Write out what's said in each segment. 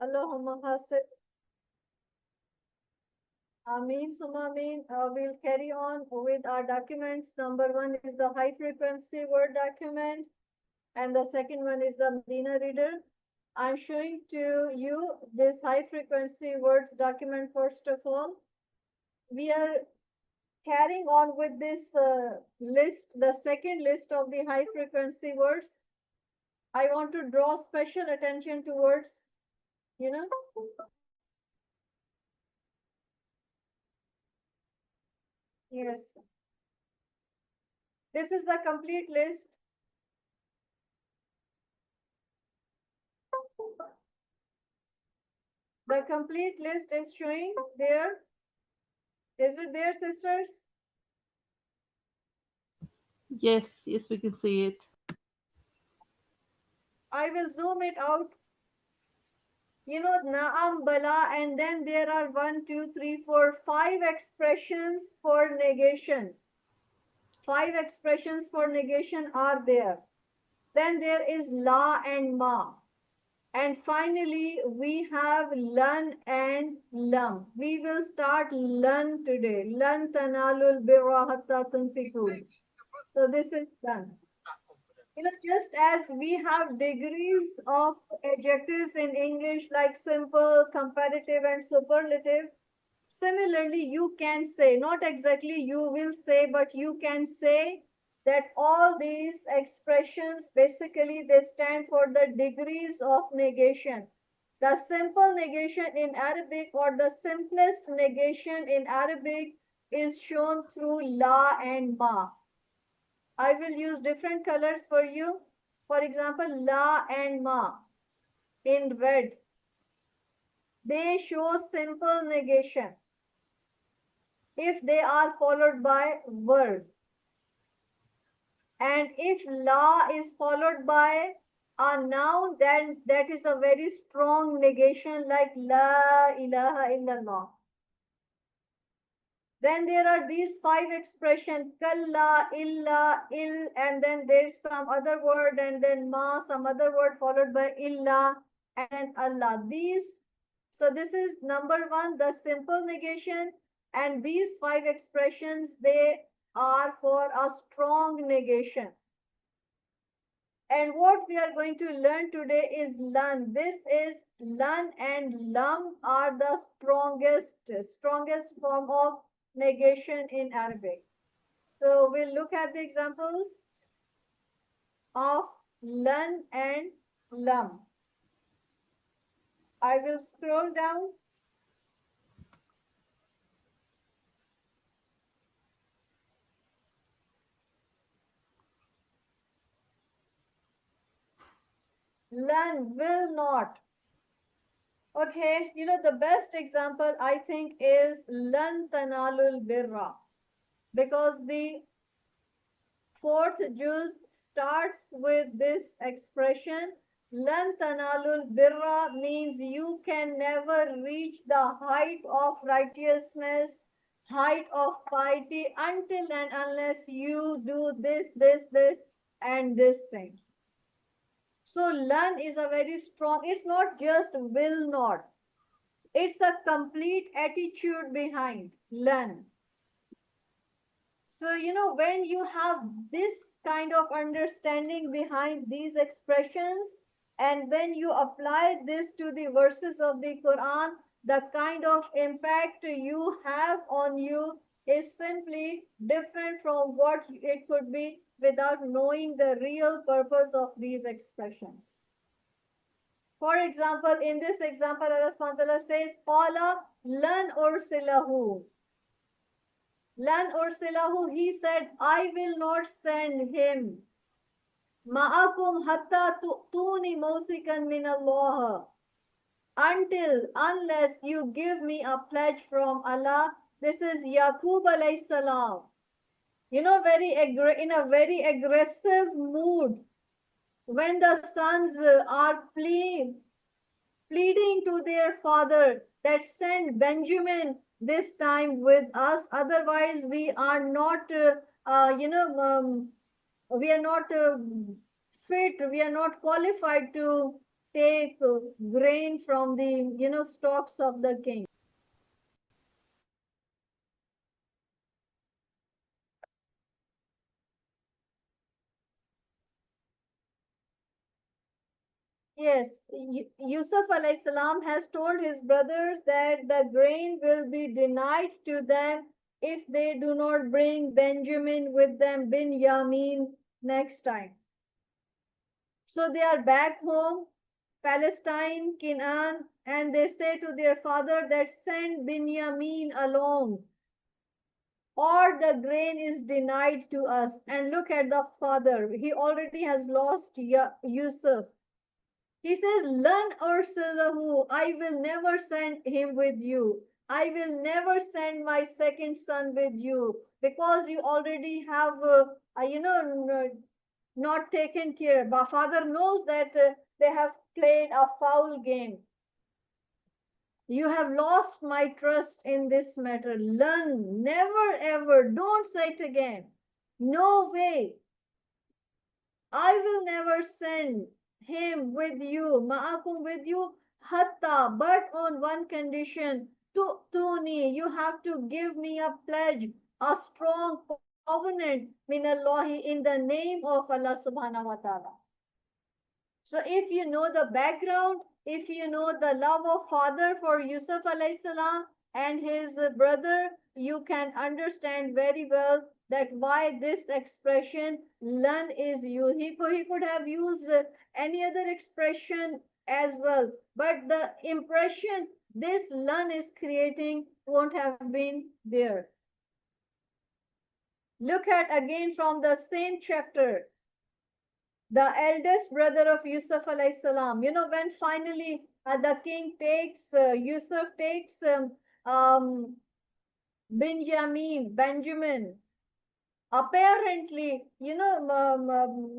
Allahumma hasib. Ameen, Summa Ameen. We'll carry on with our documents. Number one is the high frequency word document, and the second one is the Madinah Reader. I'm showing to you this high frequency words document first of all. We are carrying on with this list, the second list of the high frequency words. I want to draw special attention towards, you know, yes. This is the complete list. The complete list is showing there. Is it there, sisters? Yes, yes, we can see it. I will zoom it out. Naam, Bala, and then there are 5 expressions for negation. 5 expressions for negation are there. Then there is La and Ma. And finally, we have Lan and Lam. We will start Lan today. Lan tanalul birra hatta tunfikun. So this is done. Just as we have degrees of adjectives in English like simple, comparative, and superlative, similarly, you can say, not exactly you will say, but you can say that all these expressions basically they stand for the degrees of negation. The simple negation in Arabic or the simplest negation in Arabic is shown through la and ma. I will use different colors for you. For example, la and ma in red. They show simple negation if they are followed by verb. And if la is followed by a noun, then that is a very strong negation like la ilaha illallah. Then there are these 5 expressions, kalla, illa, il, and then there's some other word, and then ma, some other word followed by illa, and then Allah. So this is number one, the simple negation, and these 5 expressions, they are for a strong negation. And what we are going to learn today is lan. This is lan and lam are the strongest form of negation in Arabic. So we'll look at the examples of lan and lam. I will scroll down. Lan will not. Okay, the best example I think is lan tanalul birra, because the fourth juz starts with this expression. Lan tanalul birra means you can never reach the height of righteousness, height of piety until and unless you do this, and this thing. So lan is a very strong, it's not just will not. It's a complete attitude behind lan. So, when you have this kind of understanding behind these expressions, and when you apply this to the verses of the Quran, the kind of impact you have on you is simply different from what it could be without knowing the real purpose of these expressions. For example, in this example, Allah subhanahu wa ta'ala says, Qala lan ursilahu. Lan ursilahu, he said, I will not send him. Ma'akum hatta tu'tuni mawsikan min Allah. Unless you give me a pledge from Allah. This is Yaqub alayhi salam. In a very aggressive mood, when the sons are pleading to their father that send Benjamin this time with us, otherwise we are not we are not fit, we are not qualified to take grain from the stalks of the king. Yes, Yusuf alayhi salam has told his brothers that the grain will be denied to them if they do not bring Benjamin with them, Bin Yamin, next time. So they are back home, Palestine, Canaan, and they say to their father that send Binyamin along, or the grain is denied to us. And look at the father, he already has lost Yusuf. He says, Lan ursilahu, I will never send him with you. I will never send my second son with you because you already have, not taken care. But father knows that they have played a foul game. You have lost my trust in this matter. Learn, never ever, don't say it again. No way. I will never send him with you, ma'akum with you, hatta, but on one condition, tuni, you have to give me a pledge, a strong covenant, min Allahi, in the name of Allah subhanahu wa ta'ala. So if you know the background, if you know the love of father for Yusuf alayhi salam and his brother, you can understand very well that why this expression lan is used. He could have used any other expression as well, but the impression this lan is creating won't have been there. Look at again from the same chapter, the eldest brother of Yusuf alayhi salam. When finally the king takes, Yusuf takes Benjamin, apparently,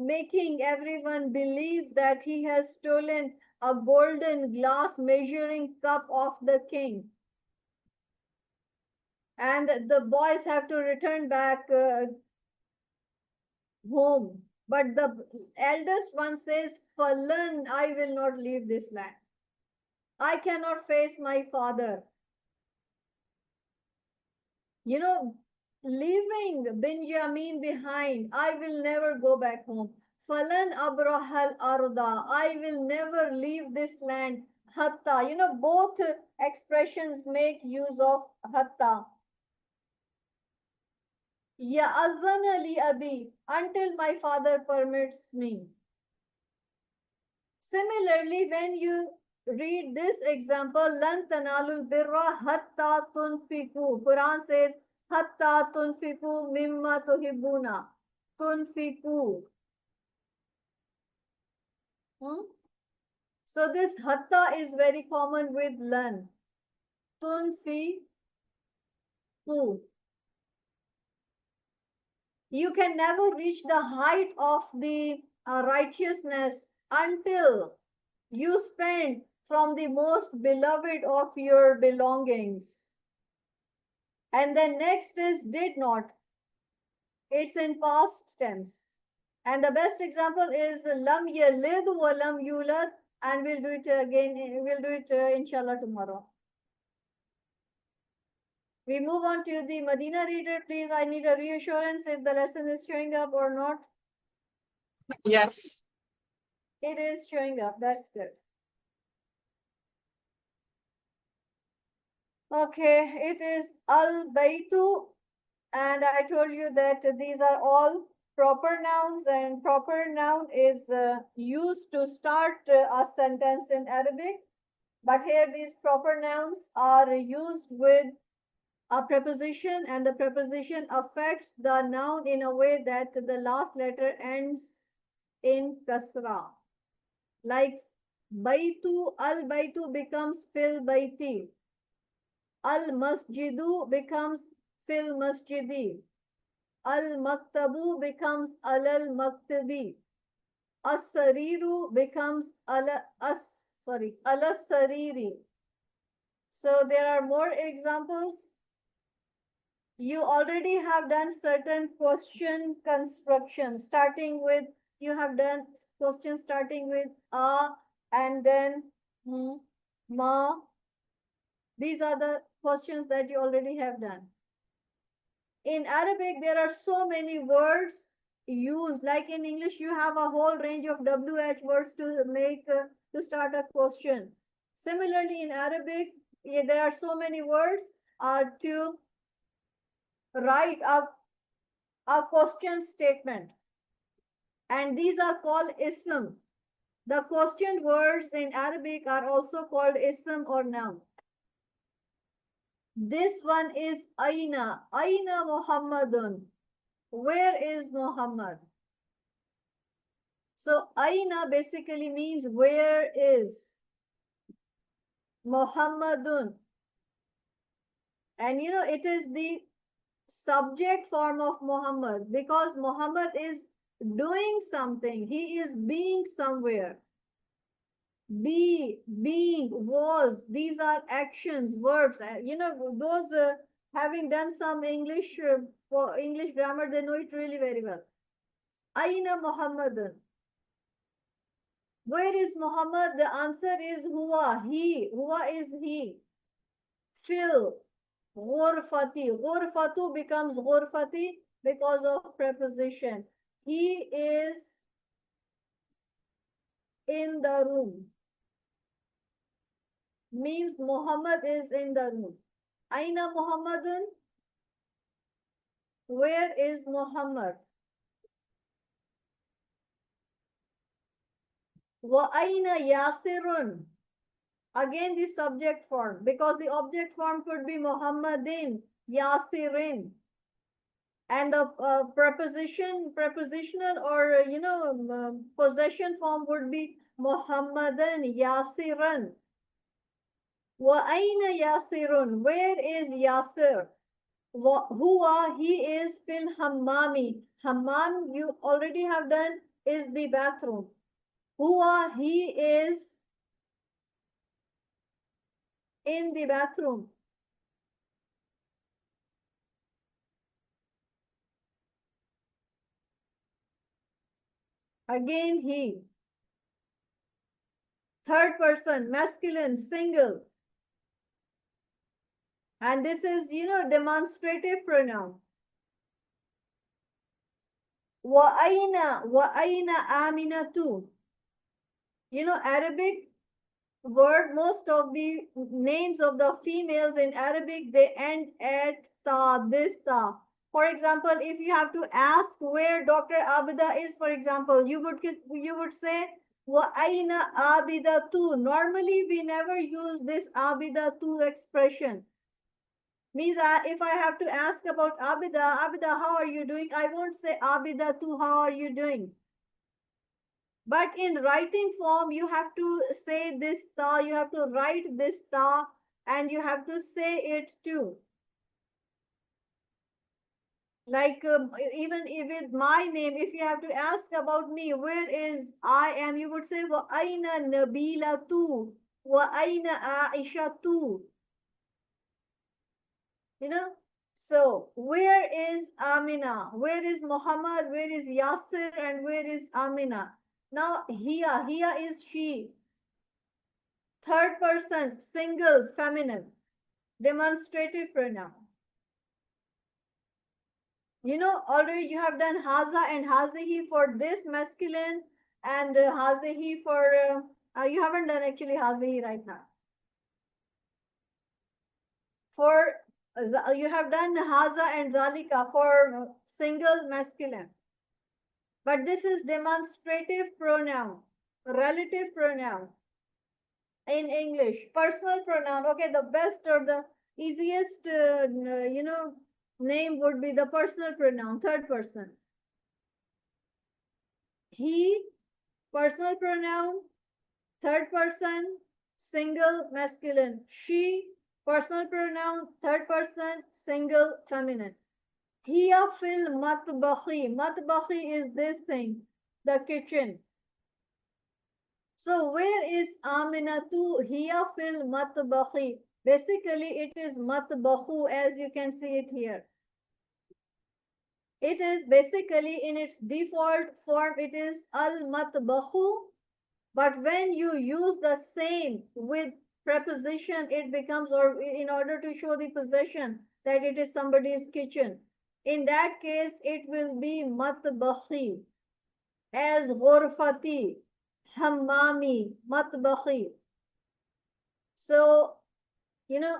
making everyone believe that he has stolen a golden glass measuring cup of the king. And the boys have to return back home. But the eldest one says, Falan, I will not leave this land. I cannot face my father. Leaving Benjamin behind, I will never go back home. Falan abrahal arda, I will never leave this land. Hatta, both expressions make use of hatta. Ya azana li abi, until my father permits me. Similarly, when you read this example, lan tanalul birra hatta tunfiku. Quran says, hatta tunfiku mimma tuhibbuna. Tunfiku. Hmm? So this hatta is very common with lan. Tunfiku. You can never reach the height of the righteousness until you spend from the most beloved of your belongings. And then next is did not. It's in past tense. And the best example is lam yalid wa lam yulad. And we'll do it again. We'll do it inshallah tomorrow. We move on to the Madinah reader. Please, I need a reassurance if the lesson is showing up or not. Yes. It is showing up. That's good. Okay, it is al-baytu, and I told you that these are all proper nouns, and proper noun is used to start a sentence in Arabic. But here these proper nouns are used with a preposition, and the preposition affects the noun in a way that the last letter ends in kasra. Like baytu, al-baytu becomes fil bayti. Al-masjidu becomes fil masjidi. Al-maktabu becomes alal maktabi. As-sariru becomes alas-sariri. So there are more examples. You already have done certain question constructions starting with, you have done questions starting with a, and then ma. These are the questions that you already have done. In Arabic, there are so many words used. Like in English, you have a whole range of WH words to make to start a question. Similarly, in Arabic, there are so many words to write a question statement, and these are called ism. The question words in Arabic are also called ism or noun. This one is Aina. Aina Muhammadun. Where is Muhammad? So Aina basically means where is Muhammadun. And it is the subject form of Muhammad because Muhammad is doing something. He is being somewhere. Be, being, was, these are actions, verbs. Those having done some English for English grammar, they know it really very well. Aina Muhammadun. Where is Muhammad? The answer is huwa, he. Huwa is he. Fil, ghurfati. Ghurfatu becomes ghurfati because of preposition. He is in the room. Means Muhammad is in the room. Aina Muhammadun? Where is Muhammad? Wa aina Yasirun? Again the subject form, because the object form could be Muhammadin, Yasirin. And the prepositional or possession form would be Muhammadan, Yasiran. Wa aina Yasirun? Where is Yasir? Huwa, he is fil hammami. Hammam, you already have done, is the bathroom. Huwa, he is in the bathroom. Again, he. Third person, masculine, single. And this is, demonstrative pronoun. Wa aina aminatu. Arabic word, most of the names of the females in Arabic, they end at ta, this ta. For example, if you have to ask where Dr. Abida is, for example, you would say wa aina abida tu. Normally, we never use this abida tu expression. Means if I have to ask about Abida, how are you doing? I won't say Abida tu, how are you doing? But in writing form, you have to say this ta, you have to write this ta, and you have to say it too. Like even with my name, if you have to ask about me, where is I am, you would say wa aina Nabila tu, wa aina Aisha tu. So where is Amina? Where is Muhammad? Where is Yasir? And where is Amina? Now Hiya is she. Third person, single, feminine, demonstrative pronoun. Already you have done Haza and Hazihi for this masculine, and Hazihi for, you haven't done actually Hazihi right now. For, you have done Haza and Zalika for single masculine. But this is demonstrative pronoun, relative pronoun in English. Personal pronoun, okay, the best or the easiest, name would be the personal pronoun, third person. He, personal pronoun, third person, single, masculine. She, personal pronoun, third person, single, feminine. Hiya fil matbahi. Matbahi is this thing, the kitchen. So where is Aminatu? Hiya fil matbahi. Basically, it is matbahu, as you can see it here. It is basically in its default form, it is al matbahu. But when you use the same with preposition, it becomes, or in order to show the possession that it is somebody's kitchen. In that case, it will be matbakhi, as ghurfati, hammami, matbakhi. So, you know,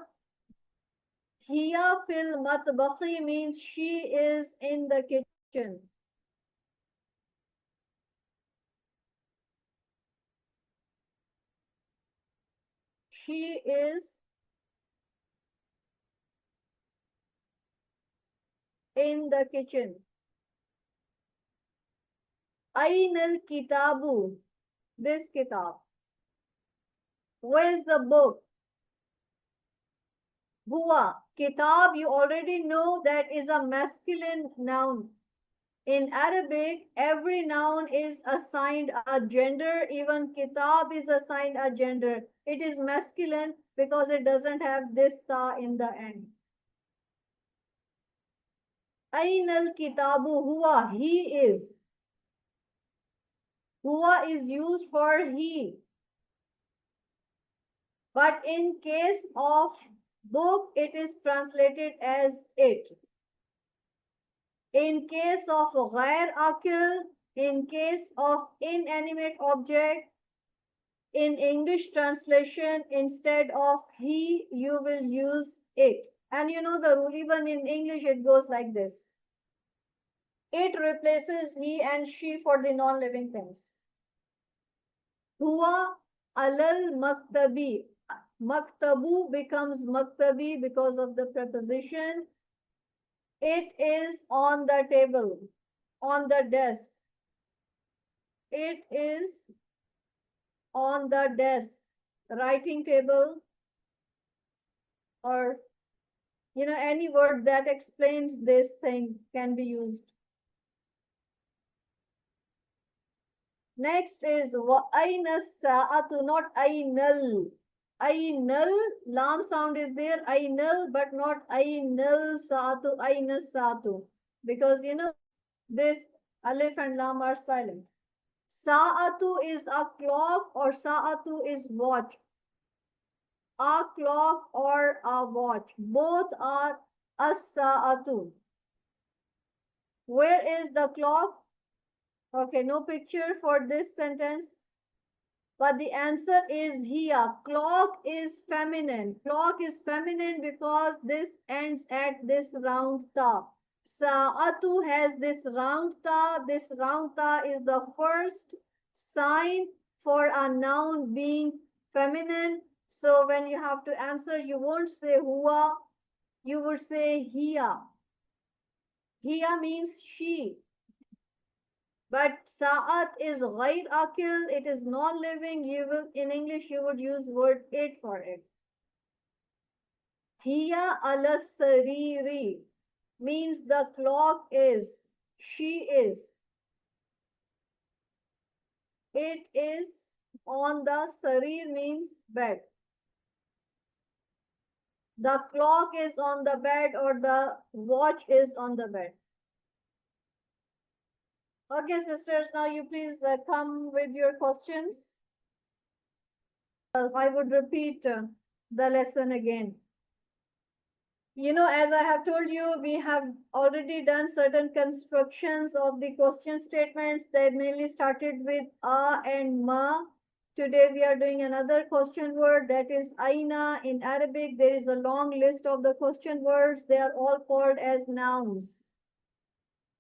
hiya fil matbakhi means she is in the kitchen. She is in the kitchen. Ainal kitabu, this kitab. Where's the book? Huwa, kitab, you already know that is a masculine noun. In Arabic, every noun is assigned a gender. Even kitab is assigned a gender. It is masculine because it doesn't have this ta in the end. Ainal kitabu huwa, he is. Huwa is used for he. But in case of book, it is translated as it. In case of ghair akil, in case of inanimate object, in English translation, instead of he, you will use it. And you know the rule, even in English, it goes like this. It replaces he and she for the non-living things. Huwa alal maktabi. Maktabu becomes maktabi because of the preposition. It is on the table, on the desk. It is on the desk, writing table, or any word that explains this thing can be used. Next is aina sa'atu, not ainal. Ainal, lam sound is there, ainal, but not ainal sa'atu, aina sa'atu. Because this alif and lam are silent. Sa'atu is a clock or sa'atu is watch. A clock or a watch. Both are as-sa'atu. Where is the clock? Okay, no picture for this sentence. But the answer is here. Clock is feminine. Clock is feminine because this ends at this round ta. Sa'atu has this round ta. This round ta is the first sign for a noun being feminine. So when you have to answer, you won't say huwa, you would say hiya. Hiya means she. But sa'at is ghair akil, it is non-living. In English, you would use word it for it. Hiya ala sariri means the clock is, she is. It is on the sarir means bed. The clock is on the bed or the watch is on the bed. Okay, sisters, now you please come with your questions. I would repeat the lesson again. As I have told you, we have already done certain constructions of the question statements that mainly started with a and ma. Today we are doing another question word that is aina. In Arabic, there is a long list of the question words. They are all called as nouns.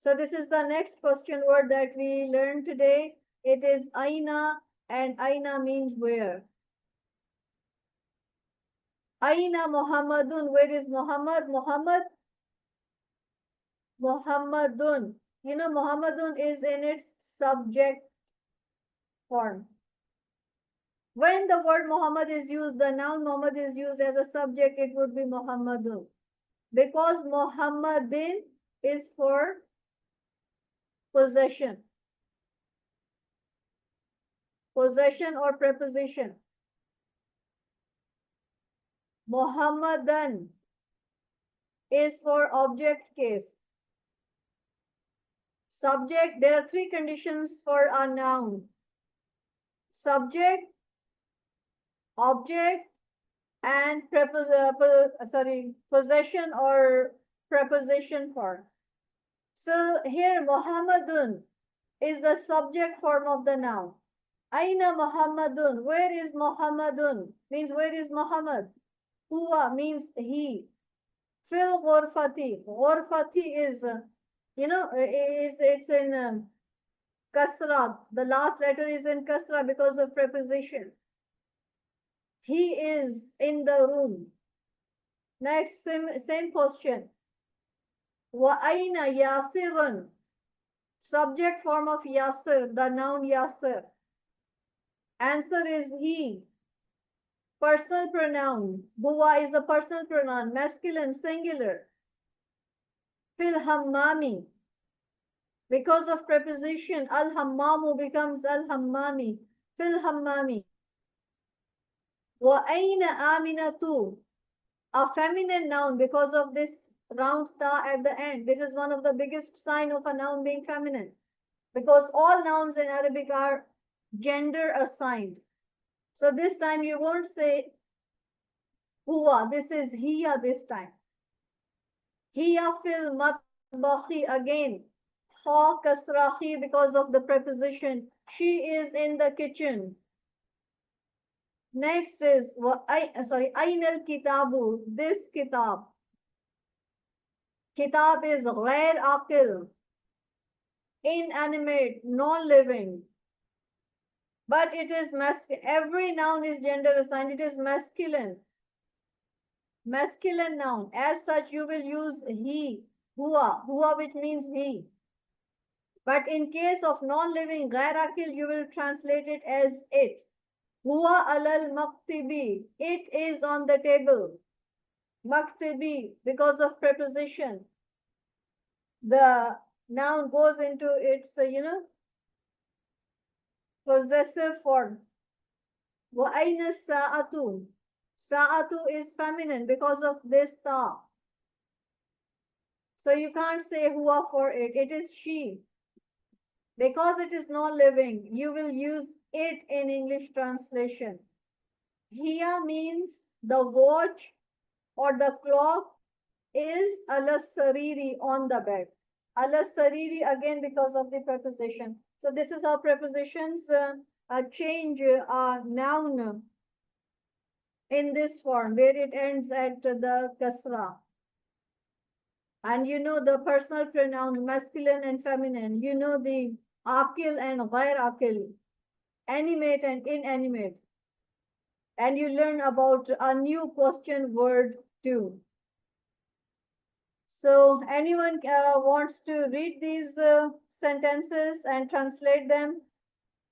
So this is the next question word that we learned today. It is aina, and aina means where. Aina Muhammadun, where is Muhammad? Muhammadun. Muhammadun is in its subject form. When the word Muhammad is used, the noun Muhammad is used as a subject, it would be Muhammadun. Because Muhammadin is for possession. Possession or preposition. Muhammadan is for object case. Subject, there are three conditions for a noun. subject, object, and possession or preposition form. So here Muhammadun is the subject form of the noun. Aina Muhammadun, where is Muhammadun? Means where is Muhammad? Huwa means he. Fil ghurfati. Ghurfati is, it's in kasra. The last letter is in kasra because of preposition. He is in the room. Next, same question. Wa aina yasirun. Subject form of yasir, the noun yasir. Answer is he. Personal pronoun. Huwa is a personal pronoun, masculine, singular. Fil hammami. Because of preposition, al hammamu becomes al hammami. Fil hammami. Wa aina aminatu. A feminine noun because of this round ta at the end. This is one of the biggest sign of a noun being feminine. Because all nouns in Arabic are gender assigned. So this time you won't say huwa, this is hiya this time. Hiya fil matbahi again. Ha kasrahi because of the preposition. She is in the kitchen. Next is Ainal kitabu. This kitab. Kitab is ghair aqil, inanimate, non-living. But it is masculine. Every noun is gender assigned. It is masculine. Masculine noun. As such, you will use he, huwa, which means he. But in case of non-living ghair aqil, you will translate it as it. Huwa alal maktibi. It is on the table. Maktibi, because of preposition. The noun goes into its, possessive form. Wa aina sa'atu. Sa'atu is feminine because of this ta. So you can't say huwa for it. It is she. Because it is non-living, you will use it in English translation. Hiya means the watch or the clock is ala sariri, on the bed. Ala sariri again because of the preposition. So this is how prepositions change a noun in this form where it ends at the kasra. And you know the personal pronouns masculine and feminine. You know the akil and ghair akil, animate and inanimate. And you learn about a new question word too. So anyone wants to read these sentences and translate them?